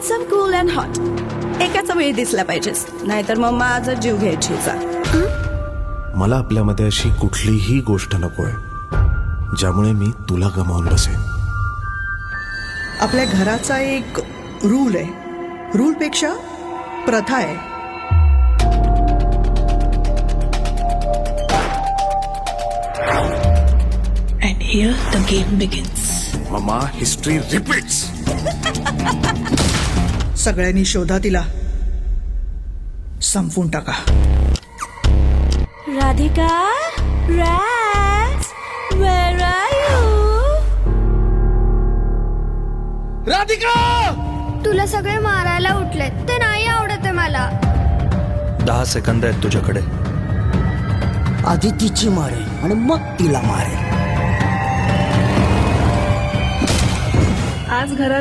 Handsome cool and hot एकाच वेळी दिसला पाहिजेस, नाहीतर मग माझा जीव घ्यायची मला आपल्यामध्ये अशी कुठलीही गोष्ट नकोय ज्यामुळे मी तुला गमावून बसेन. आपल्या घराचा एक रूल आहे, रूल पेक्षा प्रथा आहे. And here the game begins. Mama, history repeats. सगळ्यांनी शोधा तिला, संपवून टाका. Radhika, racks, where are you? Radhika! तुला सगळे मारायला उठलेत, ते नाही आवडत आहे मला. 10 सेकंद आहेत तुझ्याकडे. आधी तिची मारेल आणि मग तिला मारेल. आज घरात